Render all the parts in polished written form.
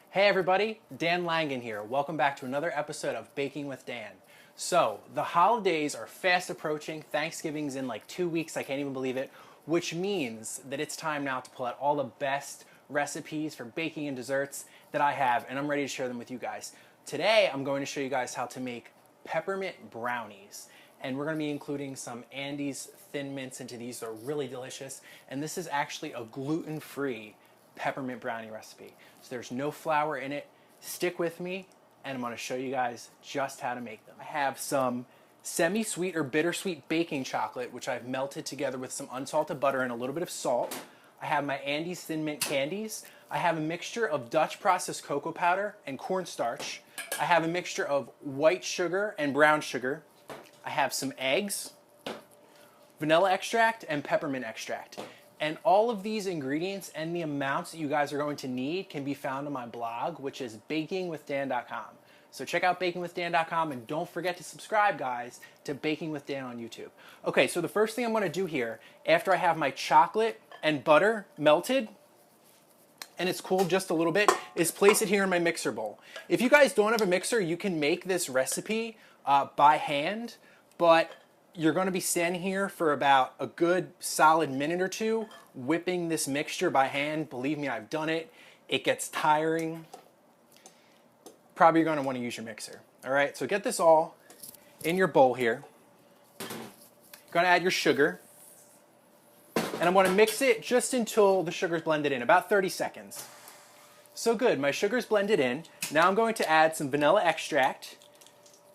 Hey everybody, Dan Langan here. Welcome back to another episode of Baking with Dan. So, the holidays are fast approaching. Thanksgiving's in like 2 weeks, I can't even believe it, which means that it's time now to pull out all the best recipes for baking and desserts that I have, and I'm ready to share them with you guys. Today, I'm going to show you guys how to make peppermint brownies. And we're going to be including some Andes Thin Mints into these. They're really delicious. And this is actually a gluten-free peppermint brownie recipe. So there's no flour in it. Stick with me and I'm going to show you guys just how to make them. I have some semi-sweet or bittersweet baking chocolate, which I've melted together with some unsalted butter and a little bit of salt. I have my Andes Thin Mint candies. I have a mixture of Dutch processed cocoa powder and cornstarch. I have a mixture of white sugar and brown sugar. I have some eggs, vanilla extract, and peppermint extract. And all of these ingredients and the amounts that you guys are going to need can be found on my blog, which is bakingwithdan.com. So check out bakingwithdan.com and don't forget to subscribe, guys, to Baking with Dan on YouTube. Okay, so the first thing I'm going to do here, after I have my chocolate and butter melted, and it's cooled just a little bit, is place it here in my mixer bowl. If you guys don't have a mixer, you can make this recipe by hand, but you're going to be standing here for about a good solid minute or two whipping this mixture by hand. Believe me, I've done it. It gets tiring. Probably you're going to want to use your mixer. All right, so get this all in your bowl here. You're going to add your sugar. And I'm going to mix it just until the sugar's blended in, about 30 seconds. So good, my sugar's blended in. Now I'm going to add some vanilla extract.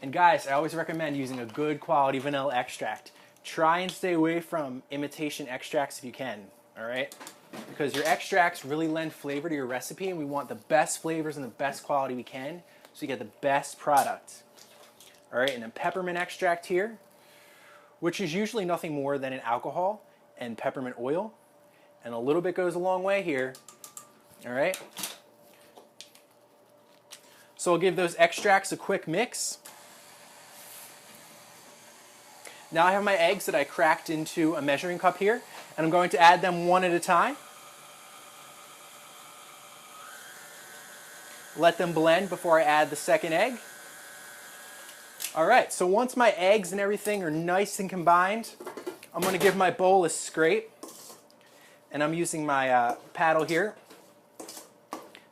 And guys, I always recommend using a good quality vanilla extract. Try and stay away from imitation extracts if you can, all right? Because your extracts really lend flavor to your recipe, and we want the best flavors and the best quality we can so you get the best product. All right, and then peppermint extract here, which is usually nothing more than an alcohol and peppermint oil. And a little bit goes a long way here, all right? So I'll give those extracts a quick mix. Now I have my eggs that I cracked into a measuring cup here, and I'm going to add them one at a time. Let them blend before I add the second egg. All right, so once my eggs and everything are nice and combined, I'm going to give my bowl a scrape, and I'm using my paddle here.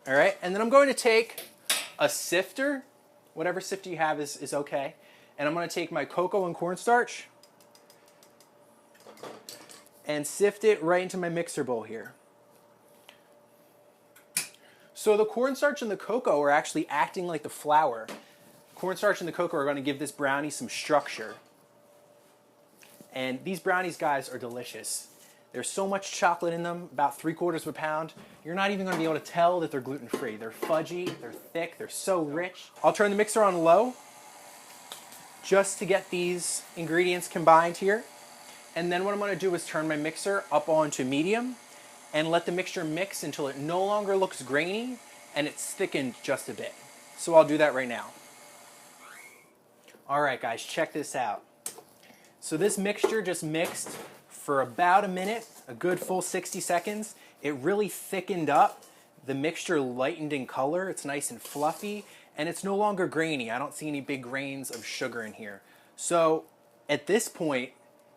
All right, and then I'm going to take a sifter, whatever sifter you have is okay, and I'm going to take my cocoa and cornstarch and sift it right into my mixer bowl here. So the cornstarch and the cocoa are actually acting like the flour. Cornstarch and the cocoa are going to give this brownie some structure. And these brownies, guys, are delicious. There's so much chocolate in them, about 3/4 of a pound. You're not even going to be able to tell that they're gluten-free. They're fudgy, they're thick, they're so rich. I'll turn the mixer on low just to get these ingredients combined here. And then what I'm going to do is turn my mixer up onto medium and let the mixture mix until it no longer looks grainy and it's thickened just a bit. So I'll do that right now. All right, guys, check this out. So this mixture just mixed for about a minute, a good full 60 seconds. It really thickened up. The mixture lightened in color. It's nice and fluffy, and it's no longer grainy. I don't see any big grains of sugar in here. So at this point,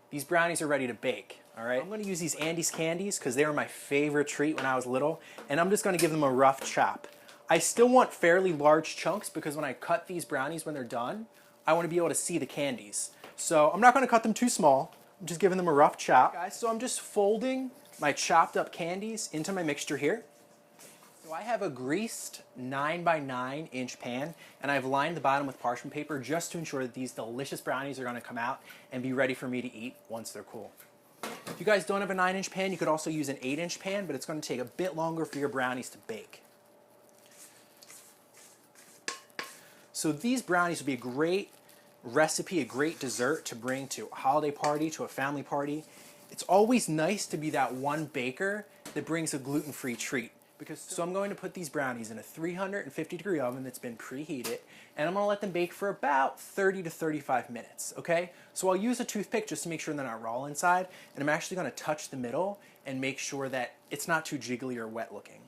these brownies are ready to bake, all right? I'm gonna use these Andes candies because they were my favorite treat when I was little, and I'm just gonna give them a rough chop. I still want fairly large chunks because when I cut these brownies when they're done, I wanna be able to see the candies. So I'm not gonna cut them too small. I'm just giving them a rough chop. Guys, so I'm just folding my chopped up candies into my mixture here. So I have a greased 9x9 inch pan, and I've lined the bottom with parchment paper just to ensure that these delicious brownies are gonna come out and be ready for me to eat once they're cool. If you guys don't have a 9-inch pan, you could also use an 8-inch pan, but it's gonna take a bit longer for your brownies to bake. So these brownies would be a great recipe, a great dessert to bring to a holiday party, to a family party. It's always nice to be that one baker that brings a gluten-free treat. So I'm going to put these brownies in a 350-degree oven that's been preheated, and I'm going to let them bake for about 30 to 35 minutes, okay? So I'll use a toothpick just to make sure they're not raw inside, and I'm actually going to touch the middle and make sure that it's not too jiggly or wet looking.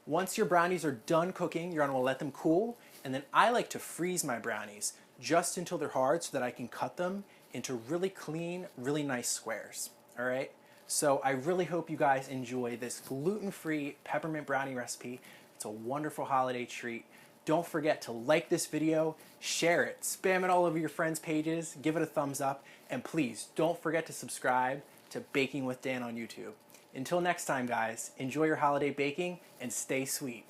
Once your brownies are done cooking, you're gonna let them cool, and then I like to freeze my brownies just until they're hard so that I can cut them into really clean, really nice squares, all right? So I really hope you guys enjoy this gluten-free peppermint brownie recipe. It's a wonderful holiday treat. Don't forget to like this video, share it, spam it all over your friends' pages, give it a thumbs up, and please don't forget to subscribe to Baking with Dan on YouTube. Until next time, guys, enjoy your holiday baking and stay sweet.